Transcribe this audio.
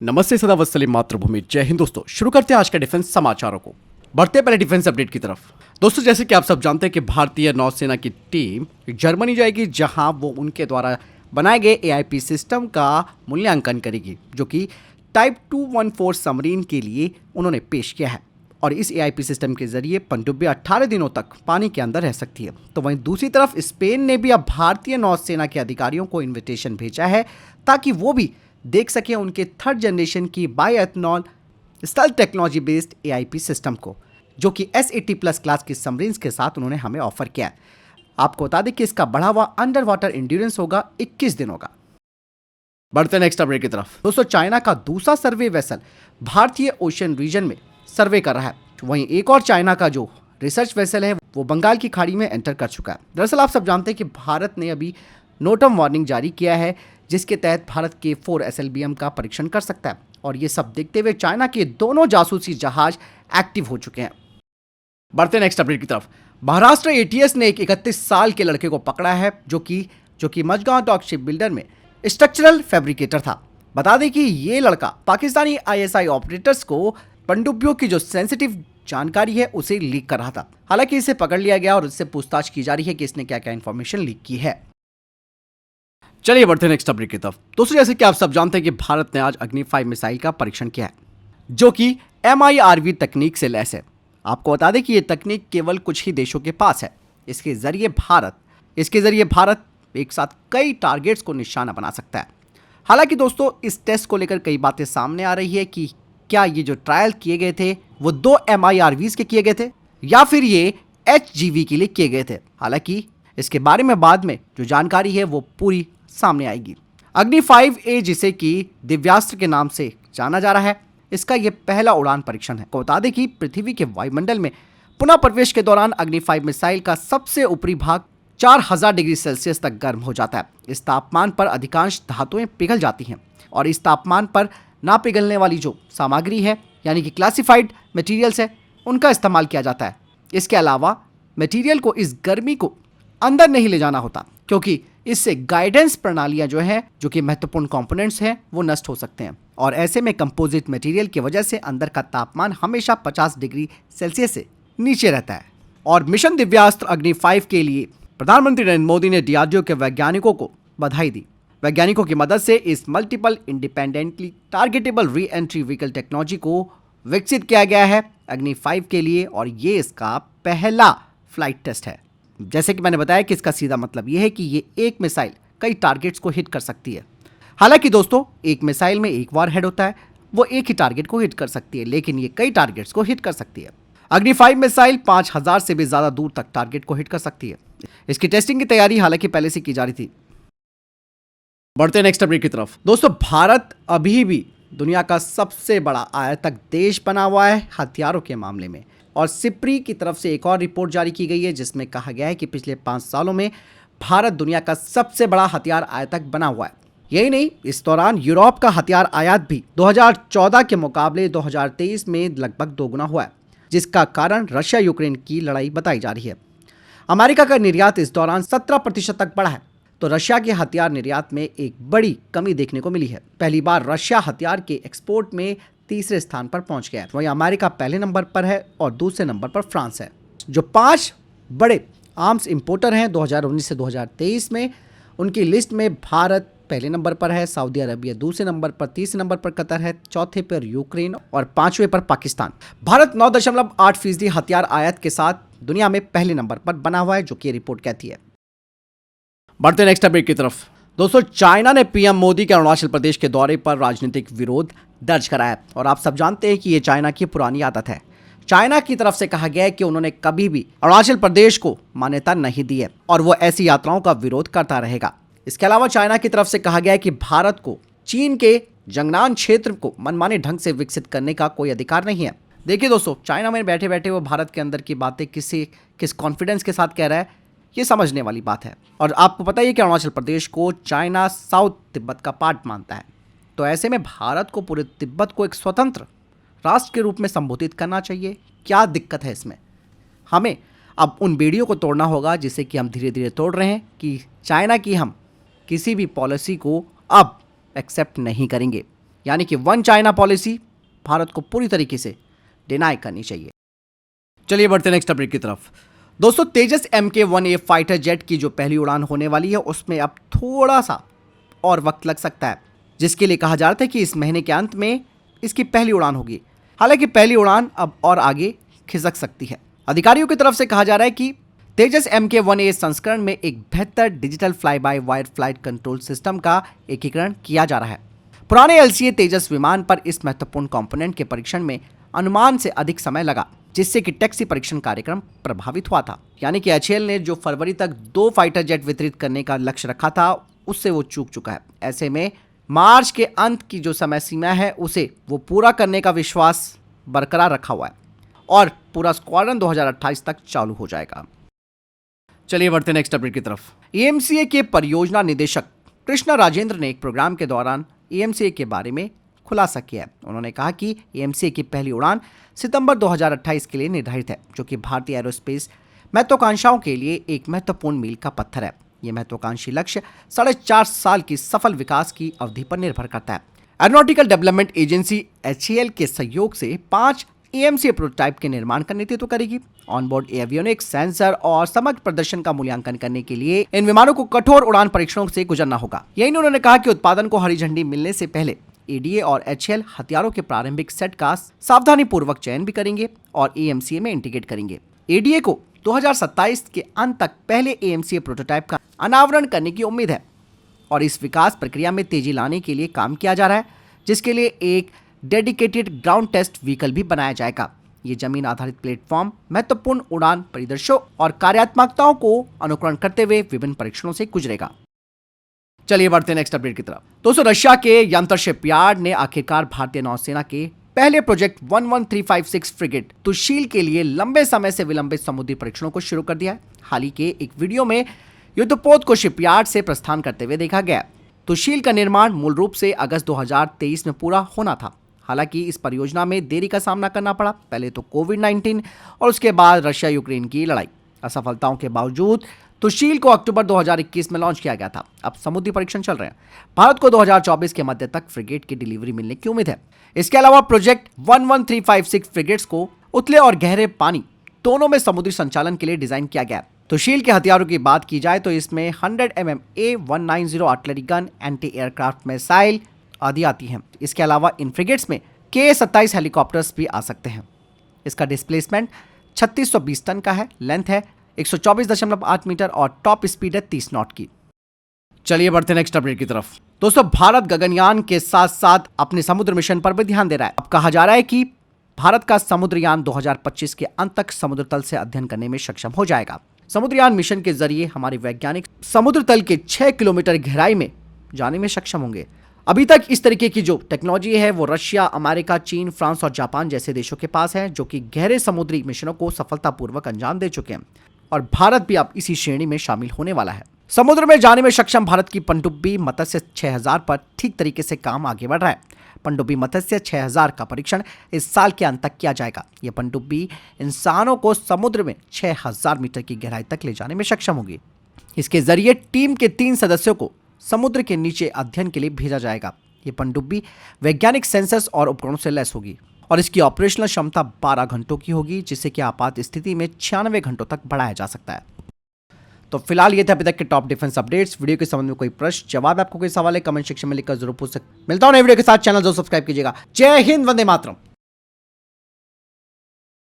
नमस्ते सदा वत्सली मातृभूमि। जय हिंद दोस्तों। शुरू करते हैं आज के डिफेंस समाचारों को। बढ़ते पहले डिफेंस अपडेट की तरफ। दोस्तों जैसे कि आप सब जानते हैं कि भारतीय नौसेना की टीम जर्मनी जाएगी, जहां वो उनके द्वारा बनाए गए एआईपी सिस्टम का मूल्यांकन करेगी, जो कि टाइप 214 सबमरीन के लिए उन्होंने पेश किया है। और इस एआईपी सिस्टम के जरिए पनडुब्बी 18 दिनों तक पानी के अंदर रह सकती है। तो वहीं दूसरी तरफ स्पेन ने भी अब भारतीय नौसेना के अधिकारियों को इन्विटेशन भेजा है, ताकि वो भी देख सके उनके थर्ड जनरेशन की bioethanol stealth technology based AIP system को, जो कि S80+ क्लास की सबमरीन्स के साथ उन्होंने हमें ऑफर किया है। आपको बता दें कि इसका बढ़ा हुआ अंडर वाटर इंड्योरेंस होगा 21 दिनों का। बढ़ते नेक्स्ट अपडेट की तरफ। दोस्तों चाइना का दूसरा सर्वे वेसल भारतीय ओशन रीजन में सर्वे कर रहा है। वहीं एक और चाइना का जो रिसर्च वेसल है वो बंगाल की खाड़ी में एंटर कर चुका है। दरअसल आप सब जानते हैं कि भारत ने अभी नोटम वार्निंग जारी किया है, जिसके तहत भारत के 4 SLBM का परीक्षण कर सकता है। और ये सब देखते हुए चाइना के दोनों जासूसी जहाज एक्टिव हो चुके हैं। बढ़ते नेक्स्ट अपडेट की तरफ। महाराष्ट्र ATS ने एक 31 साल के लड़के को पकड़ा है, जो कि मजगांव डॉक शिप बिल्डर में स्ट्रक्चरल फैब्रिकेटर था। बता दें कि ये लड़का पाकिस्तानी ISI ऑपरेटर्स को पनडुब्बियों की जो सेंसिटिव जानकारी है उसे लीक कर रहा था। हालांकि इसे पकड़ लिया गया और इससे पूछताछ की जा रही है कि इसने क्या क्या इंफॉर्मेशन लीक की है। चलिए बढ़ते हैं नेक्स्ट अपडेट की तरफ। दोस्तों जैसे कि आप सब जानते हैं कि भारत ने आज अग्नि 5 मिसाइल का परीक्षण किया है, जो कि MIRV तकनीक से लैस है। आपको बता दें कि यह तकनीक केवल कुछ ही देशों के पास है। इसके जरिए भारत एक साथ कई टारगेट्स को निशाना बना सकता है। हालांकि दोस्तों इस टेस्ट को लेकर कई बातें सामने आ रही है कि क्या ये जो ट्रायल किए गए थे वो 2 MIRVs के किए गए थे या फिर ये HGV के लिए किए गए थे। हालांकि इसके बारे में बाद में जो जानकारी है वो पूरी सामने आएगी। अग्नि 5A, जिसे कि दिव्यास्त्र के नाम से जाना जा रहा है, इसका यह पहला उड़ान परीक्षण है। को बता दें कि पृथ्वी के वायुमंडल में पुनः प्रवेश के दौरान अग्नि 5 मिसाइल का सबसे ऊपरी भाग 4000 डिग्री सेल्सियस तक गर्म हो जाता है। इस तापमान पर अधिकांश धातुएं पिघल जाती हैं और इस तापमान पर ना पिघलने वाली जो सामग्री है, यानी कि क्लासिफाइड मटेरियल्स है, उनका इस्तेमाल किया जाता है। इसके अलावा मटेरियल को इस गर्मी को अंदर नहीं ले जाना होता, क्योंकि इससे गाइडेंस प्रणालियां जो है, जो कि महत्वपूर्ण कंपोनेंट्स हैं, वो नष्ट हो सकते हैं। और ऐसे में कंपोजिट मटेरियल की वजह से अंदर का तापमान हमेशा 50 डिग्री सेल्सियस से नीचे रहता है। और मिशन दिव्यास्त्र अग्नि 5 के लिए प्रधानमंत्री नरेंद्र मोदी ने DRDO के वैज्ञानिकों को बधाई दी। वैज्ञानिकों की मदद से इस multiple independently targetable re entry vehicle technology को विकसित किया गया है अग्नि 5 के लिए, और ये इसका पहला फ्लाइट टेस्ट है। जैसे कि मैंने बताया कि इसका सीधा मतलब यह है कि ये एक मिसाइल कई टारगेट्स को हिट कर सकती है। हालांकि दोस्तों एक मिसाइल में एक वॉरहेड होता है, वो एक ही टारगेट को हिट कर सकती है, लेकिन ये कई टारगेट्स को हिट कर सकती है। अग्नि 5 मिसाइल 5000 से भी ज्यादा दूर तक टारगेट को हिट कर सकती है। इसकी टेस्टिंग की तैयारी हालांकि पहले से की जा रही थी। बढ़ते नेक्स्ट अपडेट की तरफ। दोस्तों भारत अभी भी दुनिया का सबसे बड़ा आयातक देश बना हुआ है हथियारों के मामले में। और सिप्री की तरफ से एक और रिपोर्ट जारी की गई है, जिसमें कहा गया है कि पिछले 5 सालों में भारत दुनिया का सबसे बड़ा हथियार आयातक बना हुआ है। यही नहीं, इस दौरान यूरोप का हथियार आयात भी 2014 के मुकाबले 2023 में लगभग दोगुना हुआ है, जिसका कारण रशिया यूक्रेन की लड़ाई बताई जा रही है। अमेरिका का निर्यात इस दौरान 17% तक बढ़ा है, तो रशिया के हथियार निर्यात में एक बड़ी कमी देखने को मिली है। पहली बार रशिया हथियार के एक्सपोर्ट में तीसरे स्थान पर पहुंच गया है। वहीं अमेरिका पहले नंबर पर है और दूसरे नंबर पर फ्रांस है। जो 5 बड़े आर्म्स इंपोर्टर हैं 2019 से 2023 में, उनकी लिस्ट में भारत पहले नंबर पर है, सऊदी अरबिया दूसरे नंबर पर, तीसरे नंबर पर कतर है, चौथे पर यूक्रेन और 5वें पर पाकिस्तान। भारत 9.8% हथियार आयात के साथ दुनिया में पहले नंबर पर बना हुआ है, जो कि रिपोर्ट कहती है। बढ़ते नेक्स्ट अपडेट की तरफ। दोस्तों चाइना ने PM मोदी के अरुणाचल प्रदेश के दौरे पर राजनीतिक विरोध दर्ज कराया, और आप सब जानते हैं कि ये चाइना की पुरानी आदत है। चाइना की तरफ से कहा गया है कि उन्होंने कभी भी अरुणाचल प्रदेश को मान्यता नहीं दी है और वो ऐसी यात्राओं का विरोध करता रहेगा। इसके अलावा चाइना की तरफ से कहा गया है कि भारत को चीन के जंगनान क्षेत्र को मनमाने ढंग से विकसित करने का कोई अधिकार नहीं है। देखिए दोस्तों, चाइना में बैठे बैठे वो भारत के अंदर की बातें किस कॉन्फिडेंस के साथ कह रहा है, ये समझने वाली बात है। और आपको पता ही कि अरुणाचल प्रदेश को चाइना साउथ तिब्बत का पार्ट मानता है, तो ऐसे में भारत को पूरे तिब्बत को एक स्वतंत्र राष्ट्र के रूप में संबोधित करना चाहिए। क्या दिक्कत है इसमें? हमें अब उन बेड़ियों को तोड़ना होगा जिसे कि हम धीरे धीरे तोड़ रहे हैं, कि चाइना की हम किसी भी पॉलिसी को अब एक्सेप्ट नहीं करेंगे। यानी कि वन चाइना पॉलिसी भारत को पूरी तरीके से डिनाई करनी चाहिए। चलिए बढ़ते हैं नेक्स्ट अपडेट की तरफ। दोस्तों, तेजस MK-1A फाइटर जेट की जो पहली उड़ान होने वाली है उसमें अब थोड़ा सा और वक्त लग सकता है, जिसके लिए कहा जा रहा था कि इस महीने के अंत में इसकी पहली उड़ान होगी। हालांकि पहली उड़ान अब और आगे खिसक सकती है। अधिकारियों की तरफ से कहा जा रहा है कि तेजस MK-1A संस्करण में एक बेहतर digital fly by wire flight control system का एकीकरण किया जा रहा है। पुराने LCA तेजस विमान पर इस महत्वपूर्ण कंपोनेंट के परीक्षण में अनुमान से अधिक समय लगा, जिससे कि टैक्सी परीक्षण कार्यक्रम प्रभावित हुआ था। यानी कि HAL ने जो फरवरी तक 2 फाइटर जेट वितरित करने का लक्ष्य रखा था उससे वो चूक चुका है। ऐसे में मार्च के अंत की जो समय सीमा है उसे वो पूरा करने का विश्वास बरकरार रखा हुआ है और पूरा स्क्वाड्रन 2028 तक चालू हो जाएगा। चलिए बढ़ते नेक्स्ट अपडेट की तरफ। EMCA के परियोजना निदेशक कृष्णा राजेंद्र ने एक प्रोग्राम के दौरान EMCA के बारे में खुलासा किया है। उन्होंने कहा कि EMCA की पहली उड़ान सितंबर 2028 के लिए निर्धारित है, जो कि भारतीय एरोस्पेस महत्वाकांक्षाओं के लिए एक महत्वपूर्ण मील का पत्थर है। यह महत्वाकांक्षी लक्ष्य 4.5 साल की सफल विकास की अवधि पर निर्भर करता है। एरोनॉटिकल डेवलपमेंट एजेंसी HAL के सहयोग से 5 EMCA प्रोटोटाइप के निर्माण का नेतृत्व करेगी। ऑनबोर्ड एवियोनिक्स, सेंसर और समग्र प्रदर्शन का मूल्यांकन करने के लिए इन विमानों को कठोर उड़ान परीक्षणों से गुजरना होगा। यही उन्होंने कहा कि उत्पादन को हरी झंडी मिलने से पहले ADA और HAL हथियारों के प्रारंभिक सेट का सावधानी पूर्वक चयन भी करेंगे और EMCA में इंटीग्रेट करेंगे। ADA को 2027 के अंत तक पहले EMCA प्रोटोटाइप का अनावरण करने की उम्मीद है और इस विकास प्रक्रिया में तेजी लाने के लिए काम किया जा रहा है, जिसके लिए एक डेडिकेटेड ग्राउंड टेस्ट व्हीकल भी बनाया जाएगा। ये जमीन आधारित प्लेटफॉर्म महत्वपूर्ण उड़ान परिदृश्यों और कार्यात्मकताओं को अनुकरण करते हुए विभिन्न परीक्षणों से गुजरेगा। चलिए बढ़ते हैं नेक्स्ट अपडेट की तरफ। दोस्तों, रशिया के यंत्र शिपयार्ड ने आखिरकार भारतीय नौसेना के पहले प्रोजेक्ट 11356 फ्रिगेट तुशील के लिए लंबे समय से विलंबित समुद्री परीक्षणों को शुरू कर दिया है। हाल ही के एक वीडियो में युद्धपोत को शिपयार्ड से प्रस्थान करते हुए देखा गया। तुशील का निर्माण मूल रूप से अगस्त 2023 में पूरा होना था। हालांकि इस परियोजना में देरी का सामना करना पड़ा, पहले तो कोविड-19 और उसके बाद रशिया यूक्रेन की लड़ाई। असफलताओं के बावजूद तुशील को अक्टूबर 2021 में लॉन्च किया गया था। अब समुद्री परीक्षण चल रहे हैं। भारत को 2024 के मध्य तक फ्रिगेट की डिलीवरी मिलने की उम्मीद है। इसके अलावा प्रोजेक्ट 11356 फ्रिगेट्स को उतले और गहरे पानी दोनों में समुद्री संचालन के लिए डिजाइन किया गया। तुशील के हथियारों की बात की जाए तो इसमें 100 mm A190 artillery gun, anti aircraft missile आदि आती हैं। इसके अलावा इन फ्रिगेट्स में Ka-27 हेलीकॉप्टर्स भी आ सकते हैं। इसका डिस्प्लेसमेंट 3620 टन का है, लेंथ है 124.8 मीटर और टॉप स्पीड है 30 नॉट की। चलिए बढ़ते नेक्स्ट अपडेट की तरफ। दोस्तों, भारत गगनयान के साथ साथ अपने समुद्र मिशन पर भी ध्यान दे रहा है। अब कहा जा रहा है कि भारत का समुद्रयान 2025 के अंत तक समुद्र तल से अध्ययन करने में सक्षम हो जाएगा। समुद्रयान मिशन के जरिए हमारे वैज्ञानिक समुद्र तल के 6 किलोमीटर गहराई में जाने में सक्षम होंगे। अभी तक इस तरीके की जो टेक्नोलॉजी है वो रशिया, अमेरिका, चीन, फ्रांस और जापान जैसे देशों के पास है, जो कि गहरे समुद्री मिशनों को सफलतापूर्वक अंजाम दे चुके हैं और भारत भी अब इसी श्रेणी में शामिल होने वाला है। समुद्र में जाने में सक्षम भारत की पनडुब्बी मत्स्य 6000 पर ठीक तरीके से काम आगे बढ़ रहा है। पनडुब्बी मत्स्य 6000 का परीक्षण इस साल के अंत तक किया जाएगा। यह पनडुब्बी इंसानों को समुद्र में 6000 मीटर की गहराई तक ले जाने में सक्षम होगी। इसके जरिए टीम के 3 सदस्यों को समुद्र के नीचे अध्ययन के लिए भेजा जाएगा। ये पनडुब्बी वैज्ञानिक सेंसर्स और उपकरणों से लैस होगी और इसकी ऑपरेशनल क्षमता 12 घंटों की होगी, जिससे कि आपात स्थिति में 96 घंटों तक बढ़ाया जा सकता है। तो फिलहाल ये थे अभी तक के टॉप डिफेंस अपडेट्स। वीडियो के संबंध में कोई प्रश्न, जवाब, आपको कोई सवाल है, कमेंट सेक्शन में लिखकर जरूर पूछ सकते। मिलता हूं नए वीडियो के साथ। चैनल जरूर सब्सक्राइब कीजिएगा। जय हिंद, वंदे मातरम।